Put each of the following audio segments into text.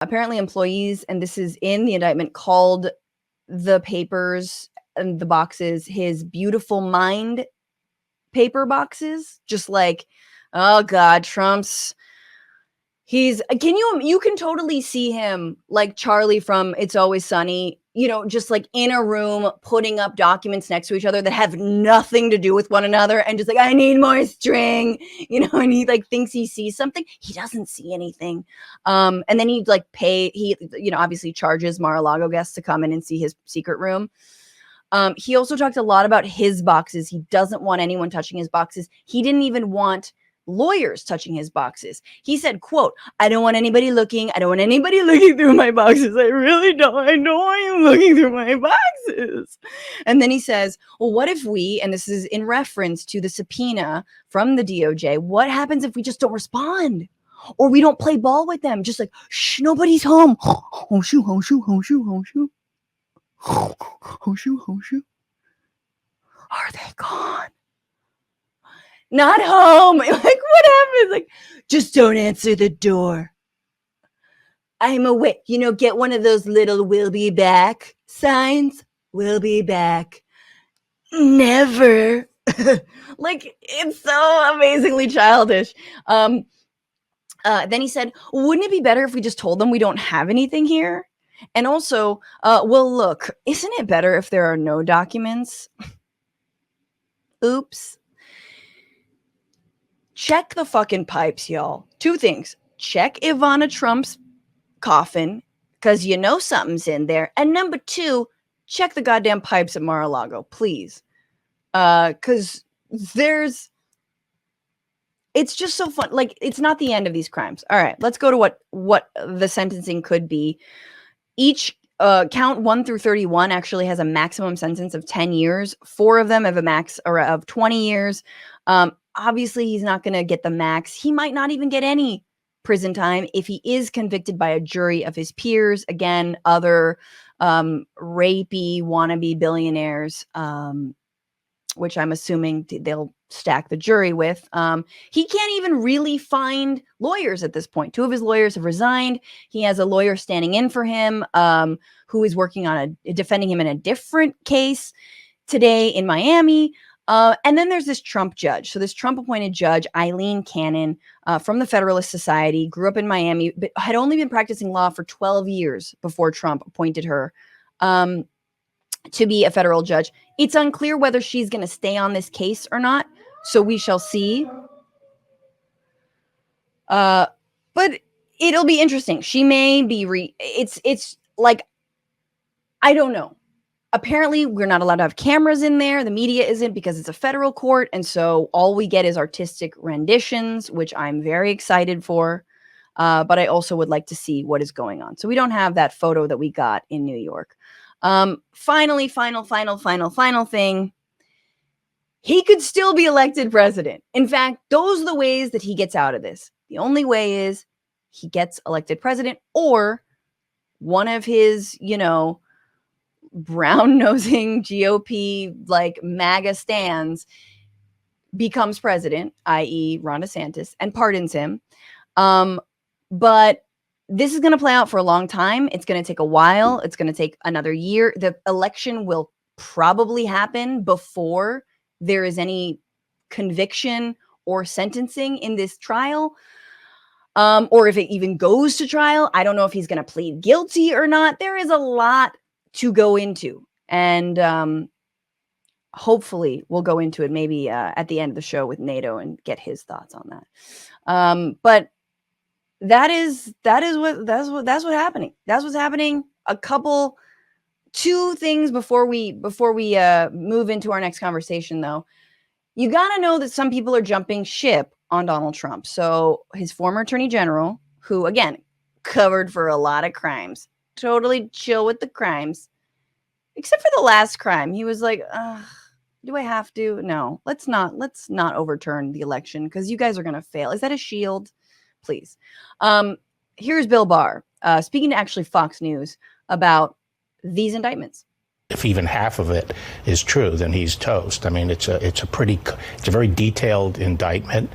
apparently employees, and this is in the indictment, called the papers and the boxes his beautiful mind paper boxes. Just like, oh God, you can totally see him like Charlie from It's Always Sunny, just like in a room putting up documents next to each other that have nothing to do with one another and just like, I need more string, and he like thinks he sees something. He doesn't see anything. And then he'd like obviously charges Mar-a-Lago guests to come in and see his secret room. He also talked a lot about his boxes. He doesn't want anyone touching his boxes. He didn't even want lawyers touching his boxes. He said, quote, I don't want anybody looking. I don't want anybody looking through my boxes. I really don't. I know I am looking through my boxes. And then he says, well, what if and this is in reference to the subpoena from the DOJ, what happens if we just don't respond? Or we don't play ball with them? Just like, shh, nobody's home. Oh, shoo, oh, shoo, oh, shoo, oh, shoo. Oh, shoo, oh, shoo. Are they gone? Not home. Like, what happens? Like, just don't answer the door. I'm away. Get one of those little "we'll be back" signs. We'll be back. Never. Like, it's so amazingly childish. Then he said, wouldn't it be better if we just told them we don't have anything here? And also, well, look, isn't it better if there are no documents? Oops. Check the fucking pipes, y'all. 2 things. Check Ivana Trump's coffin, because something's in there. And number 2, check the goddamn pipes at Mar-a-Lago, please. Because it's just so fun. Like, it's not the end of these crimes. All right, let's go to what the sentencing could be. Each count 1 through 31 actually has a maximum sentence of 10 years. 4 of them have a max of 20 years. Obviously, he's not going to get the max. He might not even get any prison time if he is convicted by a jury of his peers. Again, other rapey wannabe billionaires, which I'm assuming they'll stack the jury with. He can't even really find lawyers at this point. 2 of his lawyers have resigned. He has a lawyer standing in for him, who is working on defending him in a different case today in Miami. And then there's this Trump judge. So this Trump-appointed judge, Eileen Cannon, from the Federalist Society, grew up in Miami, but had only been practicing law for 12 years before Trump appointed her to be a federal judge. It's unclear whether she's going to stay on this case or not, so we shall see. But it'll be interesting. She may be it's like, I don't know. Apparently, we're not allowed to have cameras in there. The media isn't, because it's a federal court. And so all we get is artistic renditions, which I'm very excited for. But I also would like to see what is going on. So we don't have that photo that we got in New York. Final thing. He could still be elected president. In fact, those are the ways that he gets out of this. The only way is he gets elected president, or one of his, brown-nosing GOP, like MAGA stands, becomes president, i.e. Ron DeSantis, and pardons him. But this is going to play out for a long time. It's going to take a while. It's going to take another year. The election will probably happen before there is any conviction or sentencing in this trial. Or if it even goes to trial. I don't know if he's going to plead guilty or not. There is a lot to go into. And hopefully we'll go into it maybe at the end of the show with NATO and get his thoughts on that. But that's what's happening. That's what's happening. Two things before we move into our next conversation, though. You got to know that some people are jumping ship on Donald Trump. So his former attorney general, who, again, covered for a lot of crimes, totally chill with the crimes, except for the last crime. He was like, do I have to? No, let's not overturn the election because you guys are going to fail. Is that a shield? Please. Here's Bill Barr speaking to actually Fox News about these indictments. if even half of it is true, then he's toast. I mean, it's a very detailed indictment,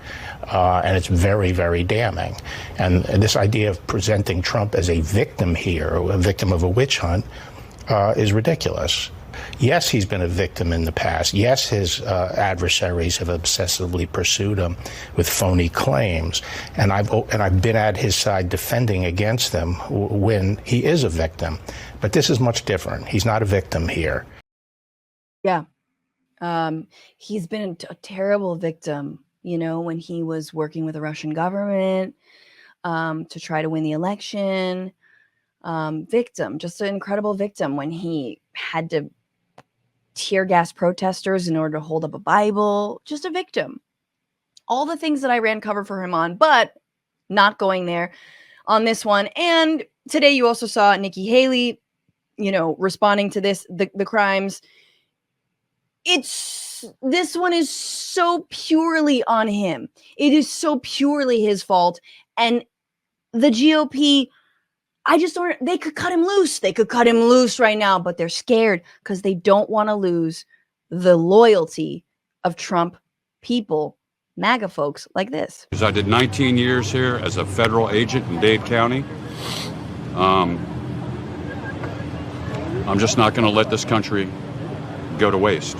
and it's very, very damning. And this idea of presenting Trump as a victim here, a victim of a witch hunt, is ridiculous. Yes, he's been a victim in the past. Yes, his adversaries have obsessively pursued him with phony claims, and I've been at his side defending against them when he is a victim. But this is much different. He's not a victim here. Yeah. He's been a terrible victim, you know, when he was working with the Russian government to try to win the election. Victim, just an incredible victim when he had to tear gas protesters in order to hold up a Bible. Just a victim. All the things that I ran cover for him on, but not going there on this one. And today you also saw Nikki Haley, you know, responding to the crimes. This one is so purely on him. It is so purely his fault. And the GOP, they could cut him loose. They could cut him loose right now, but they're scared because they don't want to lose the loyalty of Trump people, MAGA folks like this. I did 19 years here as a federal agent in Dade County. I'm just not going to let this country go to waste.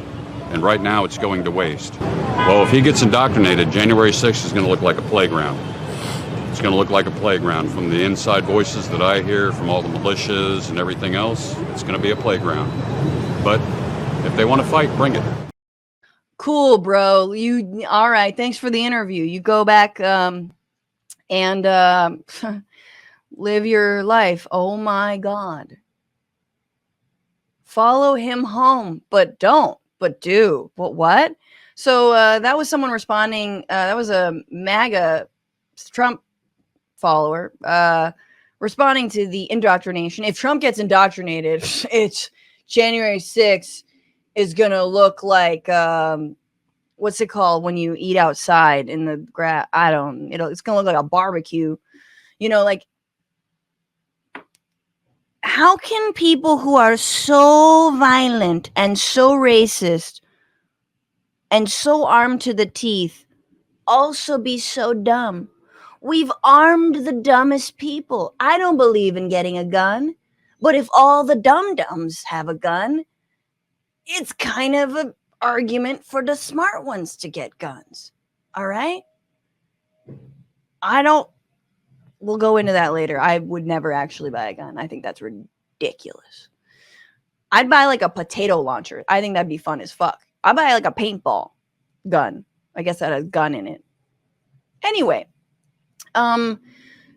And right now it's going to waste. Well, if he gets indoctrinated, January 6th is going to look like a playground. It's going to look like a playground. From the inside voices that I hear from all the militias and everything else, it's going to be a playground. But if they want to fight, bring it. Cool, bro. All right. Thanks for the interview. You go back and live your life. Oh my God. Follow him home, but do. What? So that was someone responding. That was a MAGA Trump follower responding to the indoctrination. If Trump gets indoctrinated, it's January 6th is going to look like, what's it called when you eat outside in the grass? It's going to look like a barbecue, you know, like, how can people who are so violent and so racist and so armed to the teeth also be so dumb? We've armed the dumbest people. I don't believe in getting a gun, but if all the dum-dums have a gun, it's kind of an argument for the smart ones to get guns. All right? We'll go into that later. I would never actually buy a gun. I think that's ridiculous. I'd buy like a potato launcher. I think that'd be fun as fuck. I'd buy like a paintball gun. I guess that has a gun in it. Anyway,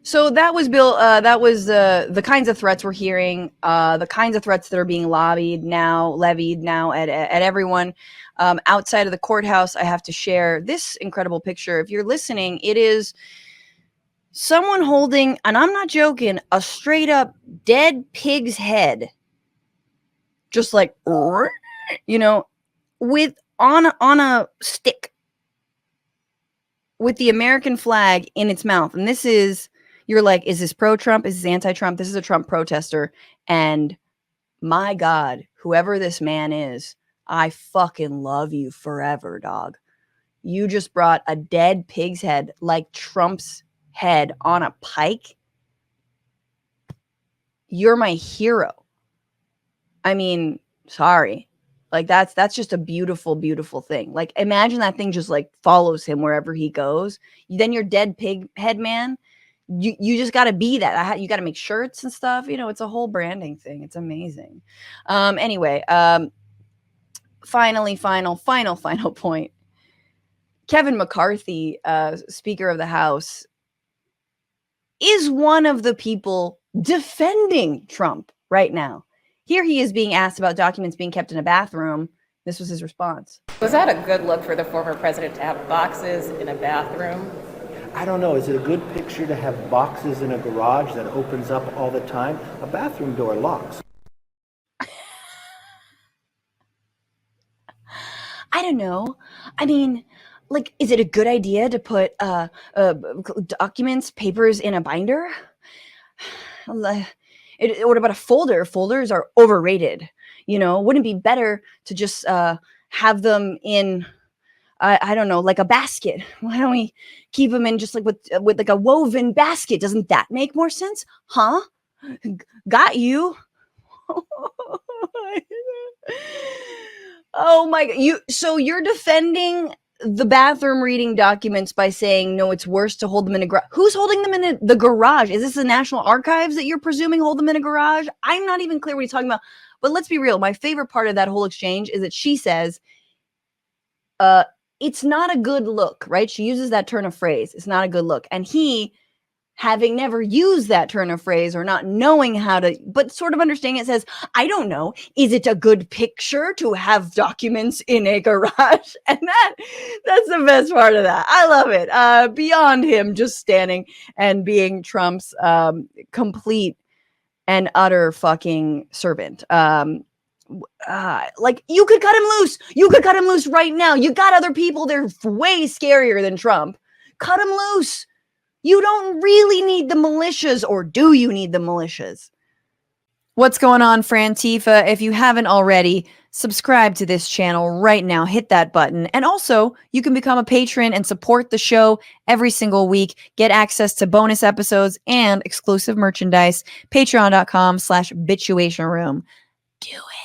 so that was Bill. That was the kinds of threats we're hearing. The kinds of threats that are being levied now at everyone outside of the courthouse. I have to share this incredible picture. If you're listening, it is someone holding, and I'm not joking, a straight up dead pig's head, just like, you know, with on a stick with the American flag in its mouth. And this is, you're like, is this pro-Trump? Is this anti-Trump? This is a Trump protester. And my God, whoever this man is, I fucking love you forever, dog. You just brought a dead pig's head, like Trump's head, on a pike. You're my hero. I mean, sorry. Like that's just a beautiful, beautiful thing. Like imagine that thing just like follows him wherever he goes. Then your dead pig head man, you just got to be that. You got to make shirts and stuff. You know, it's a whole branding thing. It's amazing. Anyway, final point. Kevin McCarthy, Speaker of the House, is one of the people defending Trump right now. Here he is being asked about documents being kept in a bathroom. This was his response. Was that a good look for the former president to have boxes in a bathroom? I don't know. Is it a good picture to have boxes in a garage that opens up all the time? A bathroom door locks. I don't know. I mean, like, is it a good idea to put documents, papers in a binder? What about a folder? Folders are overrated. Wouldn't it be better to just have them in, I don't know, like a basket? Why don't we keep them in just like with like a woven basket? Doesn't that make more sense? Huh? Got you. Oh my God. So you're defending the bathroom reading documents by saying, no, it's worse to hold them in a garage. Who's holding them in the garage? Is this the National Archives that you're presuming hold them in a garage? I'm not even clear what he's talking about. But let's be real. My favorite part of that whole exchange is that she says, it's not a good look, right? She uses that turn of phrase. It's not a good look. And he, having never used that turn of phrase or not knowing how to, but sort of understanding it, says, I don't know, is it a good picture to have documents in a garage? And that's the best part of that. I love it. Beyond him just standing and being Trump's complete and utter fucking servant. Like, you could cut him loose. You could cut him loose right now. You got other people. They're way scarier than Trump. Cut him loose. You don't really need the militias, or do you need the militias? What's going on, Frantifa? If you haven't already, subscribe to this channel right now. Hit that button. And also, you can become a patron and support the show every single week. Get access to bonus episodes and exclusive merchandise. Patreon.com/bitchuation room. Do it.